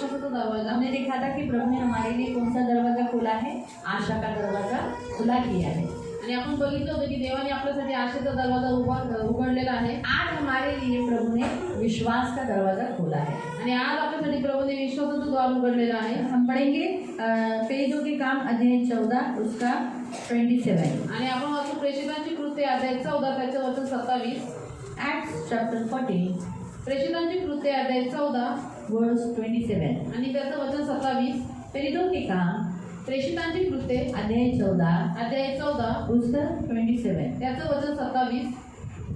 विश्वासाचा दरवाजा। हमने देखा था कि प्रभु ने हमारे लिए कौन सा दरवाजा खोला है? आशा का दरवाजा खुला किया है। आणि आपण बघितलं होतं की देवाने आपल्यासाठी आशेचा दरवाजा उघडलेला आहे। आज हमारे लिए प्रभु ने विश्वास का दरवाजा खोला है आणि आज आपल्यासाठी प्रभूने विश्वासाचं द्वार उघडलेलं आहे। हम पढ़ेंगे पेजों के काम अध्याय 14 उसका 27 आणि आपण वाचू प्रेषितांची कृत्ये अध्याय 14 त्याचं वचन 27। Acts chapter 14 प्रेषितांची कृत्ये अध्याय 14 verse 27। आणि त्याचं वचन 27। पेजों के काम प्रेषितांची कृत्ये अध्याय 14 अध्याय 14 उसका 27। त्याचं वचन 27।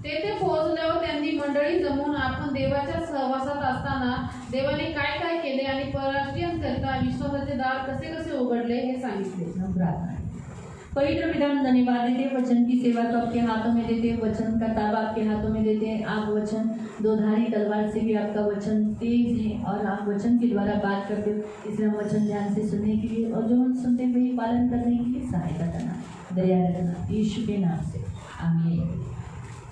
तेथे पोहोचल्यावर त्यांनी मंडळी जमवून आपण देवाच्या सहवासात असताना देवाने काय काय केले आणि परराष्ट्रीयांकरिता विश्वासाचे दार कसे कसे उघडले हे सांगितले। हम प्रार्थना पवित्र पिता हम धन्यवाद देते हैं, वचन की सेवा तो आपके हाथों में देते हैं, वचन का ताबा आपके हाथों में देते हैं। आप वचन दोधारी तलवार से भी आपका वचन तेज है और आप वचन के द्वारा बात करते हो, इसलिए हम वचन ध्यान से सुनने के लिए और जो हम सुनते हैं वही पालन करने के लिए सहायता करना, दया करना, यीशु के नाम से आमीन।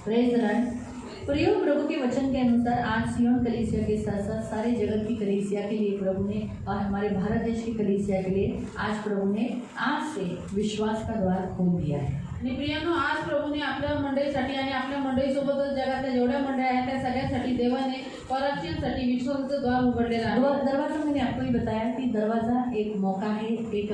Praise the Lord. प्रिय प्रभु के वचन के अनुसार आज सियोन कलीसिया के साथ साथ सारे जगत की कलीसिया के लिए प्रभु ने और हमारे भारत देश की कलीसिया के लिए आज प्रभु ने आज से विश्वास का द्वार खोल दिया है। आणि प्रियांनो, आज प्रभूने आपल्या मंडळीसाठी आणि आपल्या मंडळीसोबतच जगातल्या जेवढ्या मंडळी आहेत त्या सगळ्यांसाठी देवाने परराष्ट्रीयांसाठी विश्वासाचं द्वार उघडलेलं आहे। दरवाजा मैंने आपको ही बताया कि दरवाज़ा एक मौका है, एक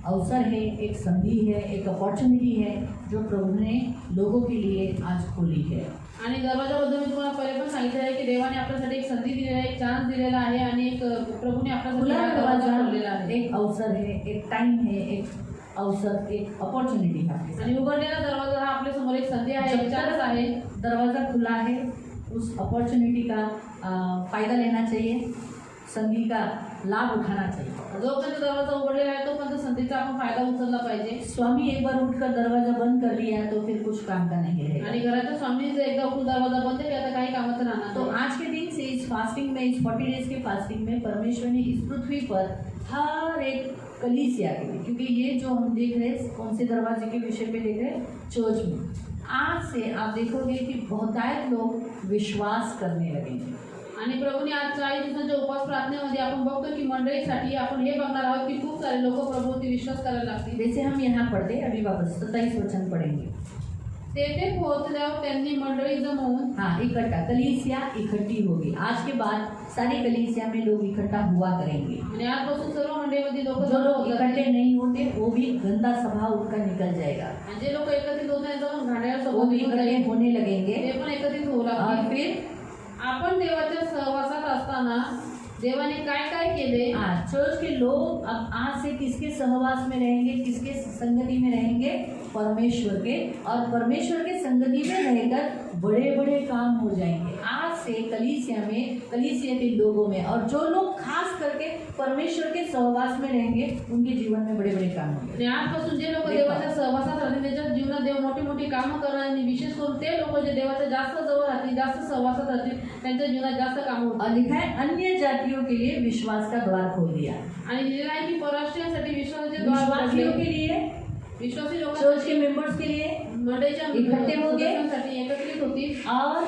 अवसर है, एक संधि है, एक अपॉर्चुनिटी है जो प्रभु ने लोगों के लिए आज खोली है। आणि दरवाजाबद्दल मी तुम्हाला पहिले पण सांगितलं आहे की देवाने आपल्यासाठी एक संधी दिलेली आहे, एक चान्स दिलेला आहे आणि एक प्रभूने आपल्यासाठी दरवाजा खोललेला आहे। एक अवसर है, एक टाइम है, एक अवसर, एक अपॉर्चुनिटी है आणि उघडलेला दरवाजा हा आपल्या समोर एक संधी आहे, एक चान्स आहे। दरवाज़ा खुला है, उस अपॉर्चुनिटी का फ़ायदा लेना चाहिए, संधि का लाभ उठाना चाहिए। जोपर्यंत दरवाजा उघडलेला आहे तोपर्यंत संधीचा आपण फायदा उचलला पाहिजे। स्वामी एक बार उठकर दरवाजा बंद कर लिया तो फिर कुछ काम का नहीं रहेगा। आणि घराच्या स्वामीने जर एकदा उठून दरवाजा बंद केला तर काही कामाचं राहणार तो नाही। आज के दिन से इस फास्टिंग में, इस 40 डेज के फास्टिंग में परमेश्वर ने इस पृथ्वी पर हर एक कलीसिया के लिए, क्योंकि ये जो हम देख रहे हैं कौन से दरवाजे के विषय पे देख रहे हैं, चर्च में आज से आप देखोगे कि बहुतायत लोग विश्वास करने लगेंगे। आणि प्रभूने आज 40 दिवसांच्या उपवास प्रार्थनेमध्ये आपण बघतो की मंडळीसाठी आपण हे बघणार आहोत की खूप सारे लोक प्रभूवरती विश्वास करायला लागतील। जैसे हम यहाँ पढ़ते अभी वापस 27 वचन पढ़ेंगे। तेथे पोहोचल्यावर त्यांनी मंडळी जमवून, हाँ, इकट्ठा कलीसिया इकट्ठी होगी। आज के बाद सारी कलीसिया में लोग इकट्ठा हुआ करेंगे। आणि आजपासून सर्व मंडळीमध्ये लोक जो लोग इकट्ठे नहीं होते वो भी गंदा स्वभाव उनका निकल जाएगा। आणि जे लोक एकत्रित होत नाही जाऊन घाण्यावर वो भी सोबत इकट्ठे होने लगेंगे ते पण एकत्रित होऊ और लागतील। फिर आपण देवाच्या सहवासात असताना देवाने काय काय केले। चर्च के लोग अब आज से किसके सहवास में रहेंगे, किसके संगति में रहेंगे? परमेश्वर के, और परमेश्वर के संगति में रहकर बड़े बड़े काम हो जाएंगे। आज से कलीसिया में, कलीसिया के लोगों में, और जो लोग खास करके परमेश्वर के सहवास में रहेंगे उनके जीवन में बड़े बड़े काम होंगे। आणि आजपासून जे लोक देवाच्या सहवासात राहतील त्यांच्या जीवनात देव मोठी मोठी कामं करणार आणि विशेष करून ते लोक जे देवाच्या जास्त जवळ राहतील, जास्त सहवासात राहतील त्यांच्या जीवनात जास्त कामं होतील। और लिखा है अन्य जातियों के लिए विश्वास का द्वार खोल दिया। आणि लिहिलं आहे की परराष्ट्रीयांसाठी विश्वासाचे विश्वासियों के लिए, विश्वासी लोक चर्च के मेंबर्स के लिए मंडळीच्या इकट्ठे होंगे सदस्यांसाठी एकत्रित होतील। और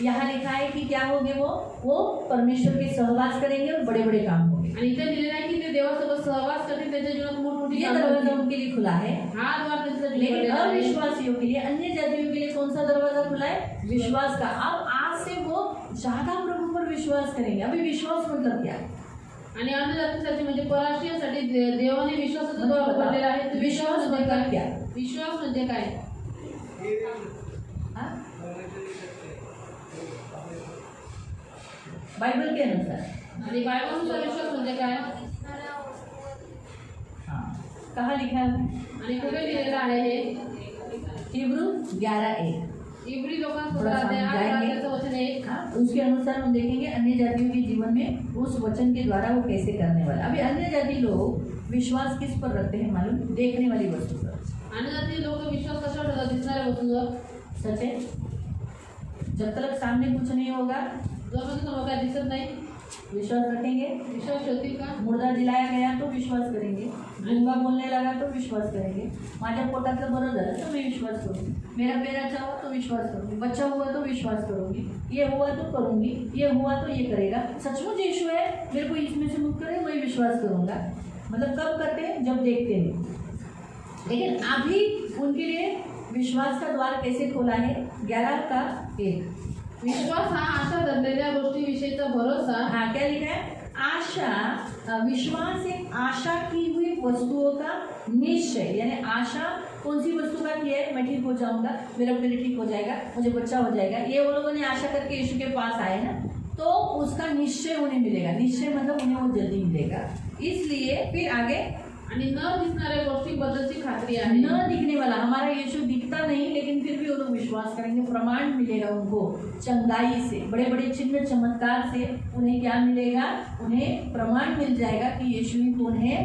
यहाँ लिखा है कि क्या होंगे? वो परमेश्वर के सहवास करेंगे और बड़े बड़े काम होंगे। आणि इथे लिहिलेलं आहे की ते देवासोबत सहवास करतील, त्यांच्या जीवनात मोठमोठी ये कामं दरवाजा होतील। उनके लिए खुला है। हा द्वार त्यांच्यासाठी लेकिन उघडलेला आहे। अविश्वासियों के लिए, अन्य जातियों के लिए कौन सा दरवाजा खुला है? विश्वास का। अब आज से वो ज्यादा प्रभु पर विश्वास करेंगे। अभी विश्वास मतलब क्या है? आणि अन्य जातीसाठी म्हणजे परराष्ट्रीयांसाठी देवाने विश्वासाचा द्वार उघडलेला आहे। तर विश्वास म्हणजे मतलब क्या? विश्वास म्हणजे काय? हाँ? बाइबल के अनुसार, आणि बायबलनुसार विश्वास म्हणजे काय? हाँ, कहाँ लिखा है? आणि कुठे लिहिलेलं आहे हे? हिब्रू 11:1। इब्री लोकांसोबत थोड़ा अध्याय 8 समझाएंगे। वाक्याचं वचन आहे। हाँ, उसके अनुसार हम देखेंगे अन्य जातियों के जीवन में उस वचन के द्वारा वो कैसे करने वाला। अभी अन्य जाति लोग विश्वास किस पर रखते हैं मालूम? देखने वाली वस्तु पर। अन्य जाती लोक विश्वास कशावर ठेवतात? दिसणाऱ्या वस्तूंवर। सच है, जब तक सामने कुछ नहीं होगा जोपर्यंत तुम्हाला काय दिसत नाही विश्वास रखेंगे? विश्वास होतील का? मुर्दा जिलाया गया तो विश्वास करेंगे, गूंगा बोलने लगा तो विश्वास करेंगे, माझ्या पोटातलं बरं झालं तो मैं विश्वास करूँगी, मेरा पैर अच्छा हुआ तो विश्वास करूँगी, बच्चा हुआ तो विश्वास करूँगी, ये हुआ तो करूँगी, ये हुआ तो ये करेगा। सचमुच यीशु है, मेरे को इसमें से मुक्त करे, मैं विश्वास करूँगा। मतलब कब करते हैं? जब देखते हैं। लेकिन अभी उनके लिए विश्वास का द्वार कैसे खोला है? 11:1 विश्वास हा आशा धरलेल्या गोष्टीविषयीचा भरोसा। हाँ, क्या लिखा है? आशा, विश्वास एक आशा की हुई वस्तुओं का निश्चय, यानी आशा कौन सी वस्तु का किया है? मैं ठीक हो जाऊंगा, मेरा पेट ठीक हो जाएगा, मुझे बच्चा हो जाएगा, ये वो लोगों ने आशा करके यीशु के पास आए ना, तो उसका निश्चय उन्हें मिलेगा। निश्चय मतलब उन्हें वो जल्दी मिलेगा। इसलिए फिर आगे, आणि न दिसणाऱ्या गोष्टींबद्दलची खात्री आहे। न दिखने वाला, हमारा यीशु दिखता नहीं लेकिन फिर भी वो लोग विश्वास करेंगे, प्रमाण मिलेगा उनको चंगाई से, बड़े बड़े चिन्ह चमत्कार से उन्हें क्या मिलेगा? उन्हें प्रमाण मिल जाएगा कि यीशु ही कौन है,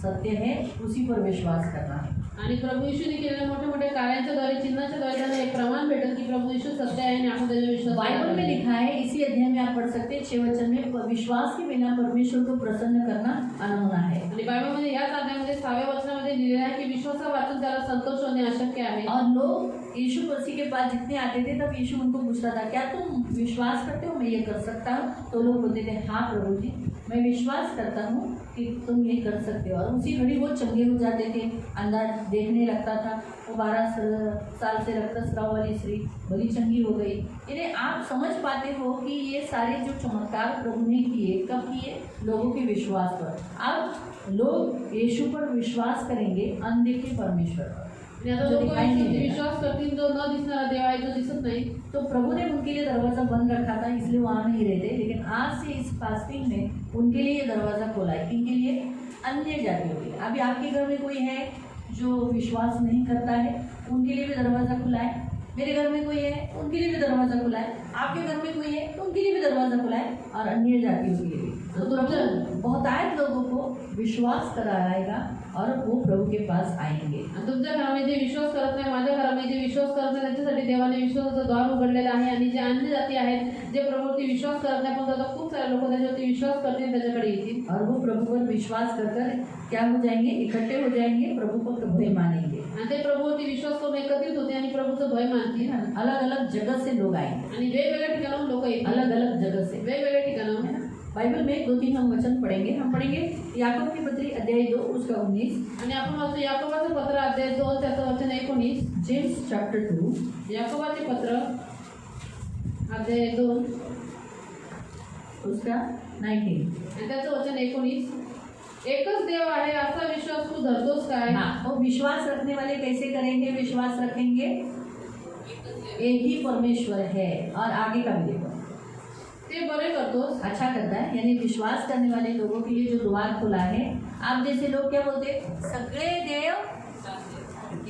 सत्य है, उसी पर विश्वास करना है। आणि प्रभू येशूने केलेल्या मोठ्या मोठ्या कार्यांच्या द्वारे, चिन्हाच्या द्वारे त्यांना एक प्रमाण भेटेल की प्रभू येशू सत्य आहे आणि आपण त्याच्या विश्वास बाइबल में लिखा है, इसी अध्याय में आप पढ़ सकते हैं 6 वचन में, विश्वास के बिना परमेश्वर को प्रसन्न करना अनहोना है। आणि बायबलमध्ये याच अध्यायामध्ये 6व्या वचनामध्ये लिहिलेलं आहे की विश्वासा वाचून त्याला संतोष होणे अशक्य आहे। और लोग यीशु मसीह के पास जितने आते थे तब यीशु उनको पूछता था, क्या तुम विश्वास करते हो मैं ये कर सकता हूँ? तो लोग बोलते थे, हाँ प्रभु जी, मैं विश्वास करता हूँ कि तुम ये कर सकते हो। और उसी घड़ी वो चंगे हो जाते थे, अंदर देखने लगता था। वो 12 साल से रक्तस्राव वाली स्त्री बड़ी चंगी हो गई। यानी आप समझ पाते हो कि ये सारे जो चमत्कार प्रभु ने किए, कब किए? लोगों के विश्वास पर। अब लोग यीशु पर विश्वास करेंगे, अनदेखे परमेश्वर पर। आणि आता लोक येशूवरती विश्वास करतील जो न दिसणारा देव आहे, जो दिसत नाही। तो प्रभु ने उनके लिए दरवाज़ा बंद रखा था, इसलिए वहाँ नहीं रहते। लेकिन आज से इस फास्टिंग में उनके लिए ये दरवाज़ा खोला है। किनके लिए? अन्य जातियों के लिए। अभी आपके घर में कोई है जो विश्वास नहीं करता है, उनके लिए भी दरवाज़ा खुला है। मेरे घर में कोई है, उनके लिए भी दरवाज़ा खुला है। आपके घर में कोई है, तो उनके लिए भी दरवाज़ा खुला है, और अन्य जातियों के लिए भी। तो प्रभु बहुतायत लोगों को विश्वास कराएगा और वो प्रभु के पास आएंगे। आणि तुमच्या घरामध्ये जे विश्वास करत नाही, माझ्या घरामध्ये जे विश्वास करत नाही, त्यांच्यासाठी देवाने विश्वासाचं द्वार उघडलेलं आहे। आणि जे अन्य जाती आहेत, जे प्रभूवरती विश्वास करत नाही, पण आता खूप सारे लोक त्याच्यावरती विश्वास करतील, त्याच्याकडे येतील और वो प्रभु पर विश्वास कर कर क्या हो जाएंगे? इकट्ठे हो जाएंगे, प्रभु को भय मानेंगे। आणि ते प्रभूवरती विश्वास करून एकत्रित होते आणि प्रभूचं भय मानतील। अलग अलग जगह से लोग आएंगे, आणि वेगवेगळ्या ठिकाणाहून लोक येतील, अलग अलग जगह से, वेगवेगळ्या ठिकाणाहून। है ना? बाइबल में 2-3 हम वचन पढ़ेंगे। हम पढ़ेंगे याकूब की पत्री अध्याय 2 उसका 19, आणि आपण वाचतो याकोबाचं पत्र अध्याय 2 त्याचं वचन 19, जेम्स चैप्टर 2 याकोबाचे पत्र अध्याय 2 उसका 19। आणि त्याचं वचन 19, एकच देव आहे असा विश्वास तू धरतोस काय? हाँ, तो विश्वास रखने वाले कैसे करेंगे? विश्वास रखेंगे एक ही परमेश्वर है। और आगे का भी देखो, ते बरे करतोस। अच्छा करता है, यानी विश्वास करने वाले लोगों के लिए जो द्वार खुला है। आप जैसे लोग क्या बोलते? सगळे देव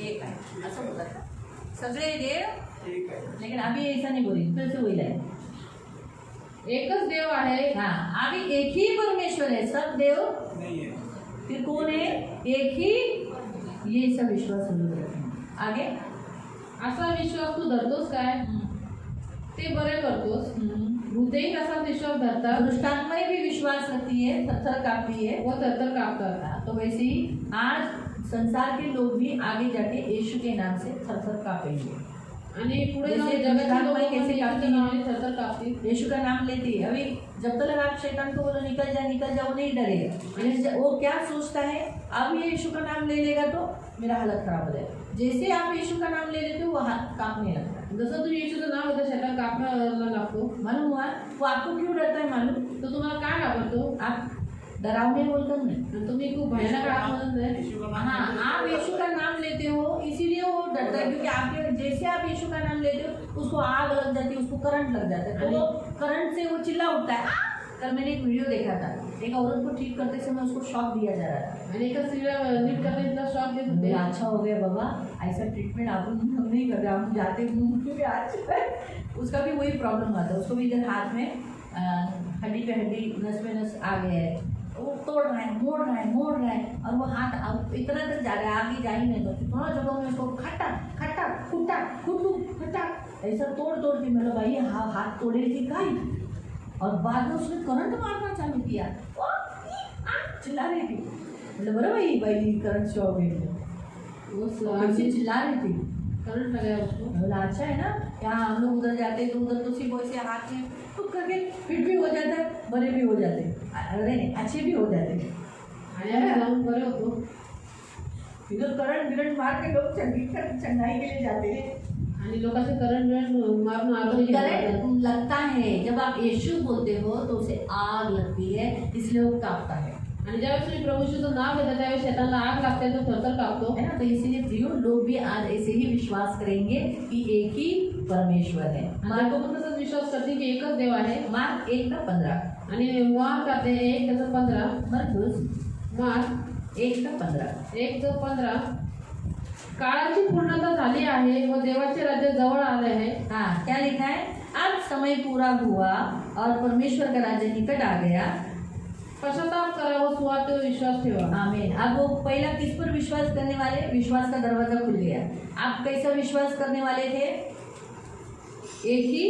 एक है, ऐसा बोलता है, सगळे देव एक है। लेकिन अभी ऐसा नहीं बोली, फिर से वही लाइन। एकच देव आहे। हाँ, अभी एक ही परमेश्वर है, सब देव नहीं है। फिर कौन है? एक ही। ये सब विश्वास हम लोग रखेंगे। आगे, असा विश्वास तू धरतोस काय? ते बरे करतोस। भूतेही असा विश्वास धरतात, दुष्टात्माएं भी विश्वास रखती है, थरथर कांपती है, व थरथर कापतात। तो वैसे ही आज संसार के लोग भी आगे जाके यीशु के नाम से थरथर कांपेंगे। आणि पुढे जाऊन जैसे जगातील लोक कैसे कांपती येशूच्या है? नावाने थरथर कापतील। यीशु का नाम लेती है। अभी जब तक आप शैतान को बोलो निकल जा, वो नहीं डरेगा। वो क्या सोचता है? अब ये यीशु का नाम ले लेगा तो मेरा हालत खराब हो जाएगा। जैसे आप यीशु का नाम ले लेते हो वो हाथ कांपने लगता है। जसं तुम्ही येशूचं नाव होतं शैतान कापण्याला लागतो। मालूम हुआ? वो आपको क्यों डरता है मालूम? तो तुम्हाला काय घाबरतो? आप डरावने बोलकर नहीं, आणि तुम्ही खूप भयानक आहात म्हणून नाही। हाँ, आप यीशु का नाम लेते हो इसीलिए वो डरता है, क्योंकि आपके जैसे आप यीशु का नाम लेते हो उसको आग लग जाती है, उसको करंट लग जाता है, तो वो करंट से वो चिल्ला उठता है। कल मैंने एक वीडियो देखा था, एक औरत को ठीक करते समय उसको शॉक दिया जा रहा था। आणि एका स्त्रीला नीट करता इतना शॉक देत होते। मेरा अच्छा हो गया बाबा, ऐसा ट्रीटमेंट हम नहीं करते, हम जाते क्योंकि आज उसका भी वही प्रॉब्लम आता है। उसको भी इधर हाथ में हड्डी पे हड्डी, नस में नस आ गया है, वो तोड़ रहा है, मोड़ रहा है, और वो हाथ अब इतना तक जा रहा है, आगे जा ही नहीं। तो कितना जगह में उसको खट्टा खट्टा खुट्टा खुट्टू खट्टा ऐसा तोड़ के मतलब भाई हाथ तोड़े थी गाय, और बाद में उसने करंट मारना चालू किया, वो चिल्ला रही थी, मतलब बराबर ही भाई करंट शॉक है, वो कैसे चिल्ला रही थी। करंट लगाया उसको। बोला अच्छा है ना, यहाँ हम लोग उधर जाते तो उधर तो सिर्फ वैसे हाथ में तो करके फिट भी हो जाता है, बड़े भी हो जाते, अरे नहीं अच्छे भी हो जाते। आणि आम्ही जाऊन बरे होतो। इधर करंट मार के लोग चंगाई के लिए जाते हैं। आणि लोकांचे करंट मारून आरोग्य तो करंट लगता है, जब आप यीशु बोलते हो तो उसे आग लगती है, इसलिए वो कांपता है आणि ज्यावेळेस तुम्ही प्रभू येशूचं नाव घेता त्यावेळेस शैतानला आग लागते तो थरथर कापतो। है ना। तो इसीलिए प्रियो लोग भी आज ऐसे ही विश्वास करेंगे कि एक ही परमेश्वर है। मार्क पण तसंच विश्वास करते की एकच देव आहे। मार्क 1:15 आणि मार्क करते 1:15, मार्क 1:15 काळाची पूर्णता झाली आहे व देवाचे राज्य जवळ आले आहे। हाँ क्या लिखा है, अब समय पूरा हुआ और परमेश्वर का राज्य निकट आ गया। पश्चाताप करा व सुवार्तेवर विश्वास ठेवा। आमीन। अब वो पहला किस पर विश्वास करने वाले, विश्वास का दरवाजा खुल गया। आप कैसा विश्वास करने वाले थे, एक ही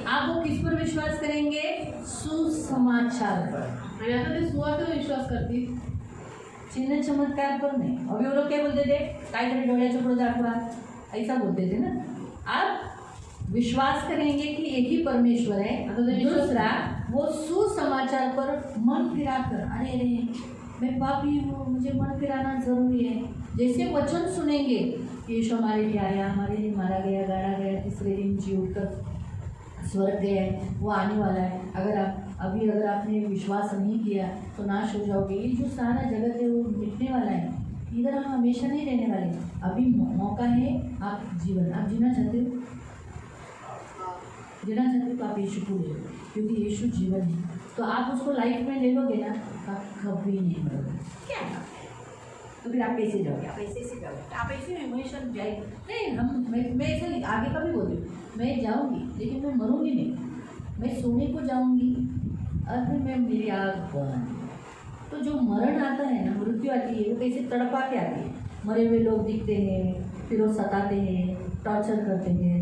आप वो किस पर विश्वास करेंगे, सुसमाचार पर। आणि आता ते सुवार्तेवर विश्वास करतील, चिन्ह चमत्कार पर नहीं। अभी वो लोग क्या बोलते थे, काहीतरी डोळ्याचं पुढे दाखवा, ऐसा बोलते थे ना। आप विश्वास करेंगे कि एक ही परमेश्वर है। दूसरा वो सुसमाचार पर मन फिरा कर, अरे मैं पापी हूँ, मुझे मन फिराना जरूरी है। जैसे वचन सुनेंगे, यीशु हमारे लिए आया, हमारे लिए मारा गया, गाड़ा गया, तीसरे दिन जी उठकर स्वर्ग गया है, वो आने वाला है। अगर आपने विश्वास नहीं किया तो नाश हो जाओगे। ये जो सारा जगत है वो मिटने वाला है, इधर हम हमेशा नहीं रहने वाले। अभी मौका है, आप जीना चाहते हो तो आप यीशु को ले लो, क्योंकि यीशु जीवन है। तो आप उसको लाइफ में ले लोगे ना, आप कभी नहीं मरोगे। क्या तो फिर आप कैसे जाओगे, आप ऐसे जाओगे, आप ऐसे हमेशा जाएंगे नहीं। मैं ऐसे आगे का भी बोलती हूँ, मैं जाऊँगी लेकिन मैं मरूंगी नहीं, मैं सोने को जाऊँगी और फिर मैं मेरी आग बंद। तो जो मरण आता है ना, मृत्यु आती है, वो कैसे तड़पा के आती है। मरे हुए लोग दिखते हैं, फिर वो सताते हैं, टॉर्चर करते हैं,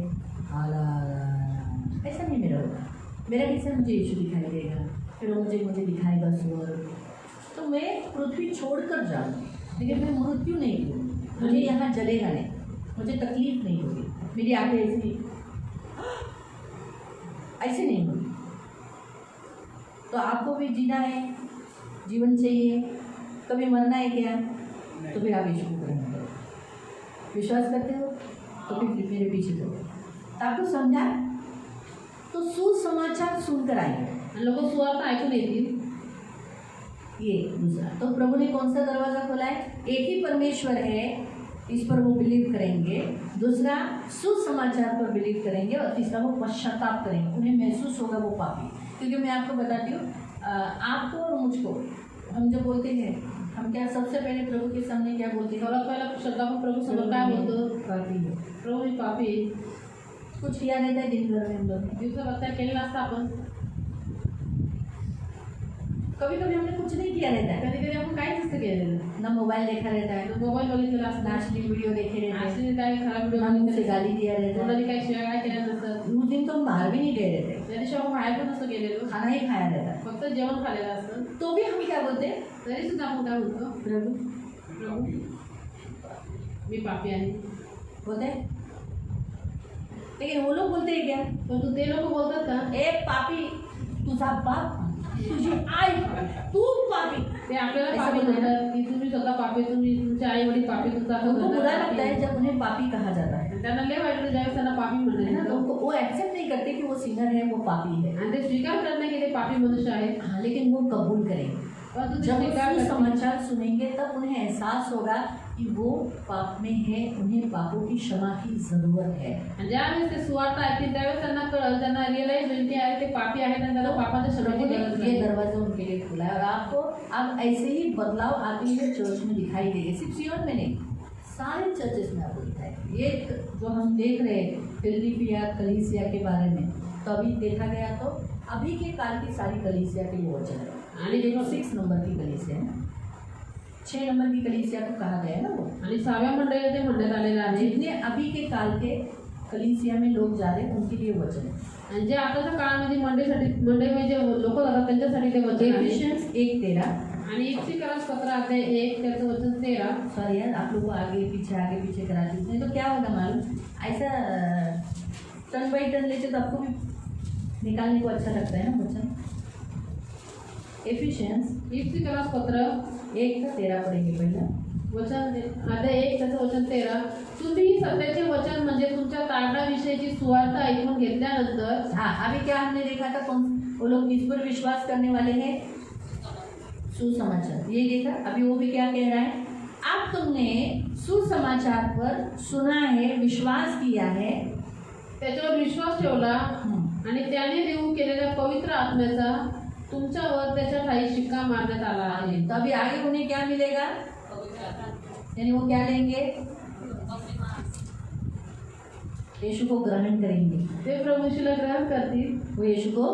ऐसा नहीं मेरा होगा। मेरा कैसे मुझे यीशु दिखाई देगा, फिर वो मुझे दिखाएगा स्वर्ग। तो मैं पृथ्वी छोड़कर जाऊँगी, लेकिन मैं मृत्यु नहीं हूँ, मुझे यहाँ जलेगा नहीं, मुझे तकलीफ नहीं होगी, मेरी आंखें ऐसे नहीं होगी। तो आपको भी जीना है, जीवन चाहिए, कभी मरना है क्या, तो फिर आप यीशु को ग्रहण करो। विश्वास करते हो तो फिर मेरे पीछे करो। तो आपको समझा, तो सुसमाचार सुनकर आएंगे, लोग सुवार्ता ऐकून येतील। ये दूसरा, तो प्रभु ने कौन सा दरवाज़ा खोला है, एक ही परमेश्वर है, इस पर वो बिलीव करेंगे। दूसरा सुसमाचार पर बिलीव करेंगे, और तीसरा वो पश्चाताप करेंगे, उन्हें महसूस होगा वो पापी। क्योंकि मैं आपको बताती हूँ, आपको और मुझको, हम जब बोलते हैं, हम क्या सबसे पहले प्रभु के सामने क्या बोलते हैं, सर्वात पहिला शब्द आपण प्रभू समोर काय बोलतो, पापी है, प्रभू मी पापी आहे। कुछ किया रहता है दिन भर में हम लोग, दिवसभर केलेलं असतं आपण, कभी कभी हमने कुछ नहीं किया रहता है, कधी कधी आपण काहीच नसतं केलेलं, ना मोबाइल देखा रहता है, मोबाईल बघितलेला असतं, नाचनी वीडियो देखे रहते हैं, आजची काय खराब ना व्हिडिओ मुझसे गाली दिया रहता है। कोणाला काही शिवाय काय केल्या नसतं, उस दिन तो हम बाहर भी नहीं गए रहते, त्या दिवशी आपण बाहेर पण नसतं गेलेलो, खाना ही खाया रहता है। फक्त जेवण खाल्लेलं असतं। तो भी हम क्या बोलते, तरी सुद्धा आपण काय म्हणतो, प्रभु प्रभू मी पापी आहे बोलते हैं। लेकिन वो लोग बोलते हैं क्या, परंतु ते लोक बोलतात का, ए पापी, तुझा बाप, तुझी आई, तू पापी। ते आपल्याला ऐसा पापी बोलते हैं। म्हणतात की तुम्ही स्वतः पापी, तुम्ही तुमचे आई वडील पापी, तुमचा उनको बुरा लगता है जब उन्हें पापी कहा जाता है त्यांना लय वाईट वाटतं ज्यावेळेस त्यांना पापी ना, तो म्हणतात, वो एक्सेप्ट नहीं करते कि वो सिनर है, वो पापी है। आणि ते स्वीकार करत नाही की ते पापी मनुष्य आहेत, हाँ, लेकिन वो कबूल करेंगे। परंतु ते जब स्वीकार वो करत नाही। समाचार सुनेंगे तब उन्हें एहसास होगा कि वो पाप में है, उन्हें पापों की क्षमा की जरूरत है। आणि ज्यावेळेस ते सुवार्ता ऐकतील त्यावेळेस त्यांना कळलं, त्यांना रिअलाइज होईल की अरे ते पापी आहेत आणि त्यांना पापाच्या प्रभु क्षमेची ने गरज ये नाही। दरवाजा उनके लिए खुला है, और आपको अब ऐसे ही बदलाव आते हुए चर्च में दिखाई देंगे, सिर्फ सियोन में नहीं, सारे चर्चेस में आपको दिखाई देंगे। ये जो हम देख रहे हैं फिलदिलफिया कलीसिया के बारे में, तो अभी देखा गया तो अभी के काल की सारी कलीसिया के वो वचन है। आणि देखो 6 नंबर की कलीसिया है, 6 नंबर की कलीसिया को कहा गया है ना वो, आणि 6व्या मंडळीला ते म्हणण्यात आलेलं आहे, जितने अभी के काल के कलीसिया में लोग जा रहे हैं उनके लिए वचन है। आणि जे आताच्या काळामध्ये मंडईमध्ये जे लोक जातात त्यांच्यासाठी ते वचन आहे. एफिशियंस 1:13। आणि इफ्तिकारास पत्र अध्याय 1 त्याचं वचन 13। सॉरी यार, आप लोग को आगे पीछे करा दी, नहीं तो क्या होगा मालूम, ऐसा टर्न बाई टर्न लेते तो आपको भी निकालने को अच्छा लगता है ना वचन। एफिशियंस इफ्तिकारास पत्र 1:13 पढ़ेंगे पहले। वचन अध्याय 1 त्याचं वचन 13। तुम्ही सत्याचे वचन म्हणजे तुमच्या तारणाविषयीची सुवार्ता ऐकून घेतल्यानंतर, हाँ, अभी क्या हमने देखा था, कौन वो लोग इस पर विश्वास करने वाले हैं, सुसमाचार, ये देखा। अभी वो भी क्या कह रहा है, अब तुमने सुसमाचार पर सुना है, विश्वास किया है, त्याच्यावर विश्वास ठेवला आणि त्याने देऊ केलेल्या पवित्र आत्म्याचा तुमच्यावर त्याच्या ठाई शिक्का मारण्यात आला आहे। तो अभी आगे उन्हें क्या मिलेगा, यानी वो क्या लेंगे, यीशु को ग्रहण करेंगे, ते प्रभू यीशूला ग्रहण करतील। वो यीशु को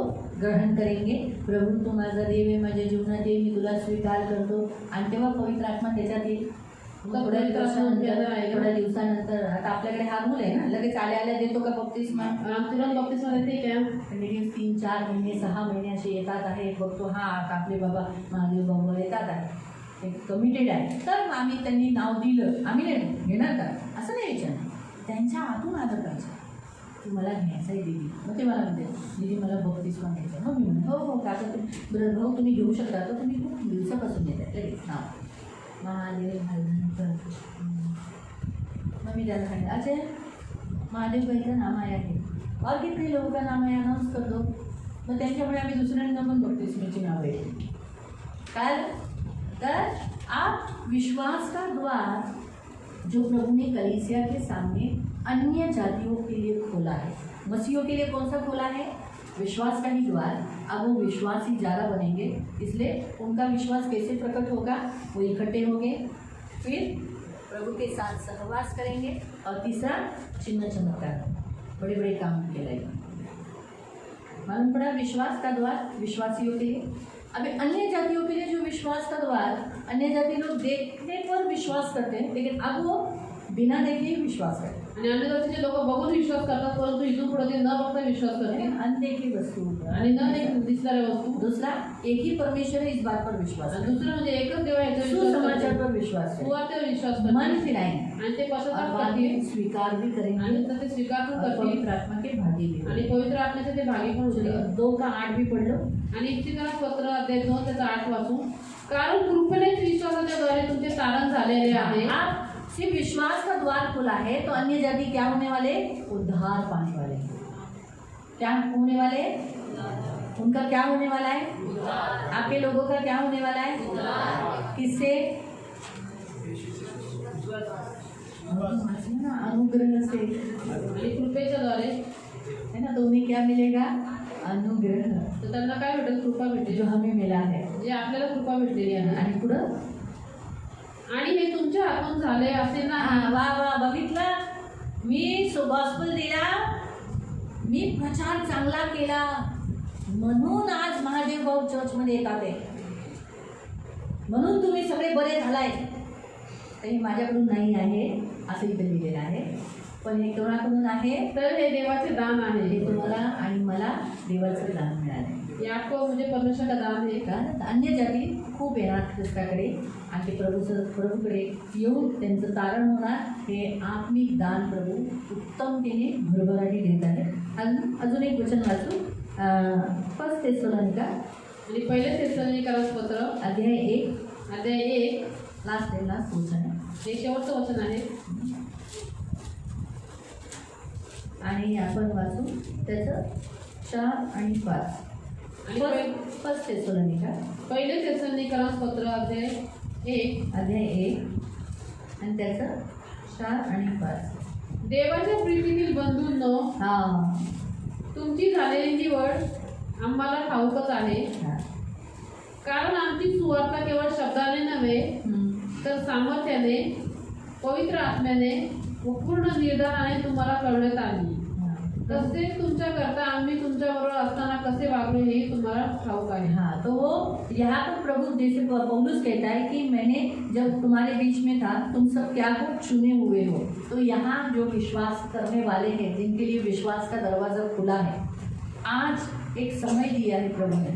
ग्रहण करेंगे। प्रभू तू माझा देव आहे, माझ्या जीवनात ये, मी तुला स्वीकार करतो, आणि तेव्हा पवित्र आत्मा त्याच्यात येईल। थोड्या दिवसानंतर आता आपल्याकडे हा रूल आहे ना, लगेच आल्या देतो का बप्तिस्मा, तुरंत बप्तिस्मा देते क्या? कंटिन्यूस 3-4 महिने 6 महिने असे येतात आहे, बघतो हा आता आपले बाबा महादेव बाबा येतात आहे, एक कमिटेड आहे, तर आम्ही त्यांनी नाव दिलं, आम्ही नाही घेणार का, असं नाही विचारणार, त्यांच्या आतून आलं पाहिजे की मला घ्यायचं आहे दीदी। मग ते मला म्हणते दीदी मला बप्तिस्मा घ्यायचा, मग मी म्हणते हो हो काका तुम्ही बरं भाऊ तुम्ही घेऊ शकता, तर तुम्ही खूप दिवसापासून येतात लगेच नाव महादेव घालनंतर मग मी त्याला सांगितलं अच्छा महादेव भाई का नाम आया है और कितने लोगों का नाम है अनाउंस कर दो। मग त्यांच्यामुळे आम्ही दुसऱ्यांना पण बप्तिस्माची नाव आहे। तर आप विश्वास का द्वार जो प्रभु ने कलीसिया के सामने अन्य जातियों के लिए खोला है, मसीहों के लिए कौन सा खोला है, विश्वास का ही द्वार। अब वो विश्वास ही ज़्यादा बनेंगे, इसलिए उनका विश्वास कैसे प्रकट होगा, वो इकट्ठे होंगे, फिर प्रभु के साथ सहवास करेंगे, और तीसरा चिन्ह चमत्कार, बड़े बड़े काम कहलाएगा। मालूम पड़ा, विश्वास का द्वार विश्वासियों के लिए। अभी अन्य जातियों के लिए जो विश्वास का द्वार, अन्य जाति लोग देखने पर विश्वास करते हैं, लेकिन अब वो बिना देखे ही विश्वास करते हैं। आणि अन्य जातीचे लोक बघून विश्वास करतात, परंतु इथून पुढे ते न बघता विश्वास करते अनदेखी वस्तु आणि न दिसणाऱ्या वस्तू। दूसरा एक ही परमेश्वर है, इस बात पर विश्वास है। दुसरं म्हणजे एकच देव आहे याच्यावर विश्वास सुसमाचार करते, पर विश्वास है, सुवार्तेवर विश्वास करते, मन फिराएंगे आणि ते पश्चाताप और बाद करतील में स्वीकार भी करेंगे, आणि नंतर ते स्वीकार पण और करतील पवित्र आत्मा के भागी भी आणि होंगे। पवित्र आत्म्याचे ते भागी पण चलिए, होतील। 2:8 भी पढ़ लो। आणि इफ्तिकारास पत्र अध्याय 2 त्याचा 8 वाचू। कारण कृपेनेच विश्वासाच्या द्वारे तुमचे तारण झालेले आहे। आप सिर्फ विश्वास का द्वार खुला है तो अन्य जाति क्या होने वाले, उद्धार पाने वाले, क्या होने वाले, उनका क्या होने वाला है, आपके लोगों का क्या होने वाला है, किससे, अनुग्रह से, आणि कृपेच्या द्वारे, है ना, तो उन्हें क्या मिलेगा, अनुग्रह, तर त्यांना काय भेटेल, कृपा भेटेल, जो हमें मिला है, जे आपल्याला कृपा भेटलेली आहे। आणि पुढं, आणि हे तुमच्या हातून झाले असे ना, वा वा बघितलं, मी गॉस्पेल दिला, मी प्रचार चांगला केला, म्हणून आज महादेव भाऊ चर्चमध्ये येतात आहे, म्हणून तुम्ही सगळे बरे झालाय, काही माझ्याकडून नाही आहे असं इथे लिहिलेलं आहे, पण हे कोणाकडून आहे, तर हे देवाचे दान आहे। हे तुम्हाला आणि मला देवाचं दान मिळालं। ये आपको म्हणजे परमेश्वर का दान आहे। कारण अन्य जाती खूप येणार ख्रिस्ताकडे आणि ते प्रभूकडे येऊन त्यांचं तारण होणार, हे आत्मिक दान प्रभू उत्तमतेने भरभराटी देत आहे। अजून एक वचन वाचू, 1 थेसलोनिका आणि पहिले थेसलोनिकास पत्र अध्याय 1 लास्ट वचन आहे, हे शेवटचं वचन आहे। आणि आपण वाचू त्याचं 4 आणि 5। आणि 1 थेसलोनिका पहिले थेसलोनिकास पत्र अध्याय 1 आणि त्याचं 4 आणि 5। देवाच्या प्रीतीतील बंधूंनो, हां तुमची झालेली निवड आम्हाला ठाऊकच आहे, कारण आमची सुवार्ता केवळ शब्दाने नव्हे तर सामर्थ्याने, पवित्र आत्म्याने व पूर्ण निर्धाराने तुम्हाला कळवण्यात आली। तसेच तुमच्याकरता आम्ही तुमच्याबरोबर असताना कसे वागलो हेही तुम्हाला ठाऊक आहे। हाँ, तो वो यहाँ पर प्रभु जैसे पौलुस कहता है कि मैंने जब तुम्हारे बीच में था तुम सब क्या को चुने हुए हो। तो यहाँ जो विश्वास करने वाले हैं, जिनके लिए विश्वास का दरवाज़ा खुला है, आज एक समय दिया है प्रभु ने,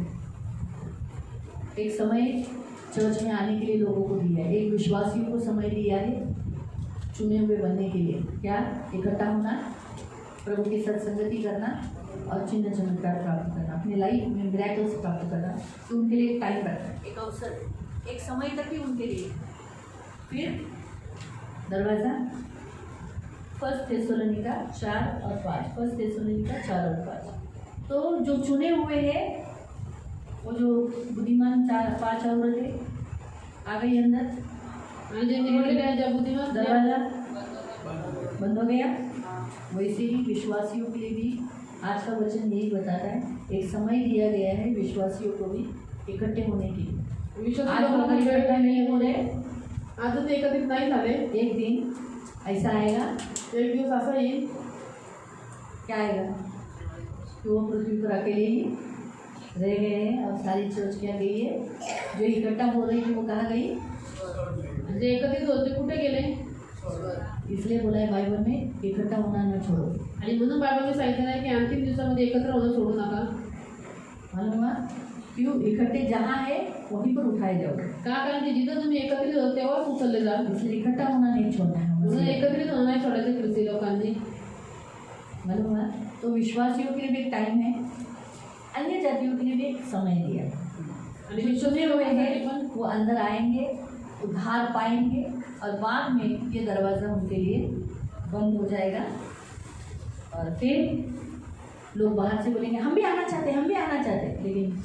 एक समय चर्च में आने के लिए लोगों को दिया है, एक विश्वासियों को समय दिया है चुने हुए बनने के लिए। क्या? इकट्ठा होना, प्रभु के साथ संगति करना और चिन्ह चमत्कार प्राप्त करना, अपने लाइफ में मिरेकल्स प्राप्त करना। तो उनके लिए एक टाइम रखना, एक अवसर, एक समय तक ही उनके लिए। फिर दरवाज़ा 1 थेसलोनिका 4 और 5, 1 थेसलोनिका 4 और 5। तो जो चुने हुए हैं वो जो बुद्धिमान 4-5 औरतें आ गई अंदर, आणि जे निवडलेले आहे ज्या बुद्धिमान दरवाजा बंद हो गया। वैसे ही विश्वासियों के लिए भी आज का वचन यही बताता है, एक समय दिया गया है विश्वासियों को भी इकट्ठे होने के लिए। आज विश्वासी लोग लोकांना वेळ इकट्ठा नहीं हो रहे, आजच एकत्रित नाही झाले। एक दिन ऐसा आएगा, एक दिवस असा येईल क्या आएगा कि वो पृथ्वी पर अकेले ही रह गए हैं और सारी चर्च क्या गई है, जो इकट्ठा हो रही थी वो कहाँ गई? जे एकत्रित होते कुठे गेले? इसलिए बोला है बाइबल में, इकट्ठा होना न छोड़ो। आणि म्हणून बायबलने सांगितलं आहे की अंतिम दिवसामध्ये एकत्र होणं सोडू नका। मालूम हुआ क्यों? इकट्ठे जहाँ है वहीं पर उठाए जाओ। का? कारण की जिथं तुम्ही एकत्रित होतो तेव्हाच उचलले जा। इसलिए इकट्ठा होना नहीं छोड़ना है म्हणून मुझे। एकत्रित होणं नाही सोडायचं ख्रिस्ती लोकांनी। मालूम हुआ? तो विश्वासियों के लिए भी एक टाइम है, अन्य जातियों के लिए भी एक समय दिया है। आणि जो चुने विश्वासी हुए लोकांसाठी पण हैं वो अंदर आएंगे, उद्धार पाएंगे और बाद में ये दरवाज़ा उनके लिए बंद हो जाएगा और फिर लोग बाहर से बोलेंगे हम भी आना चाहते हैं, हम भी आना चाहते हैं, लेकिन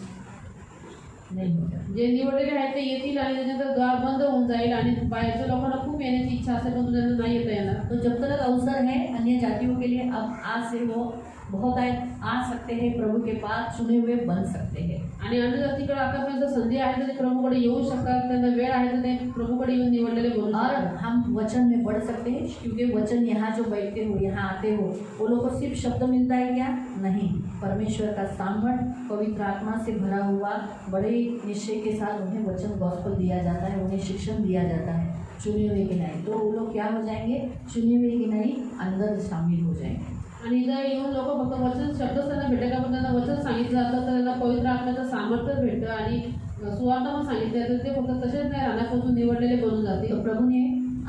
नहीं होगा। जे निवडलेले आहेत ते येतील आणि त्याच्यानंतर द्वार बंद होऊन जाईल आणि बाहेरच्या लोकांना खूप येण्याची इच्छा असेल पण त्यांना नाही येता येणार। तो जब तक अवसर है अन्य जातियों के लिए, अब आज से वो बहुत आ सकते हैं प्रभु के पास, चुने हुए बन सकते हैं। आणि अन्य जातीकडे आतापर्यंत संधी आहे तर ते प्रभूकडे येऊ शकतात, त्यांना वेळ आहे तर ते प्रभूकडे येऊन निवडलेले बनू और शकतात। हम वचन में बढ़ सकते हैं, क्योंकि वचन यहाँ जो बैठते हो, यहाँ आते हो, वो लोग को सिर्फ शब्द मिलता है क्या? नहीं, परमेश्वर का सामर्थ पवित्र आत्मा से भरा हुआ बड़े निश्चय के साथ उन्हें वचन गॉस्पेल दिया जाता है, उन्हें शिक्षण दिया जाता है चुने हुए के नहीं। तो वो लोग क्या हो जाएंगे? चुने हुए के नहीं अंदर शामिल हो जाएंगे। आणि जर येऊन लोक फक्त वचन शब्दच त्यांना भेटत का, पण त्यांना वचन सांगितलं जातं तर त्यांना पवित्र आत्म्याचं सामर्थ्य भेटतं आणि सुवार्ता पण सांगितलं जातं, ते फक्त तसेच नाही राहण्यापासून निवडलेले बनून जाते। तो प्रभु ने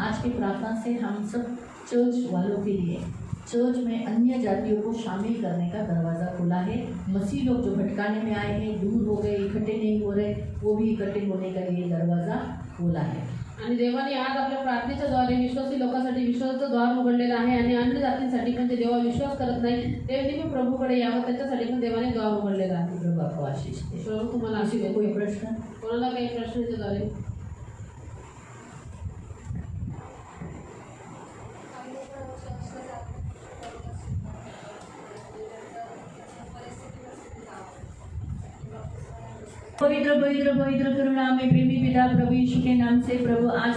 आज की प्रार्थना से हम सब चर्च वालों के लिए चर्च में अन्य जातियों को शामिल करने का दरवाज़ा खोला है। मसीह लोग जो भटकाने में आए हैं, दूर हो गए, इकट्ठे नहीं हो रहे, वो भी इकट्ठे होने का लिए दरवाज़ा खोला है। आणि देवाने आज आपल्या प्रार्थनेच्या द्वारे विश्वासी लोकांसाठी विश्वासाचं द्वार उघडलेलं आहे आणि अन्य जातींसाठी पण जे देवा विश्वास करत नाही त्यांनी पण प्रभूकडे यावं, त्याच्यासाठी पण देवाने द्वार उघडलेलं आहे। प्रभु आपको आशीष दे। प्रभू तुम्हाला किसी आशीष को देतो। कोई प्रश्न? कोणाला काही प्रश्नाच्या द्वारे? पवित्र पवित्र पवित्र करुणा में प्रेमी पिता प्रभु यीशु के नाम से प्रभु आज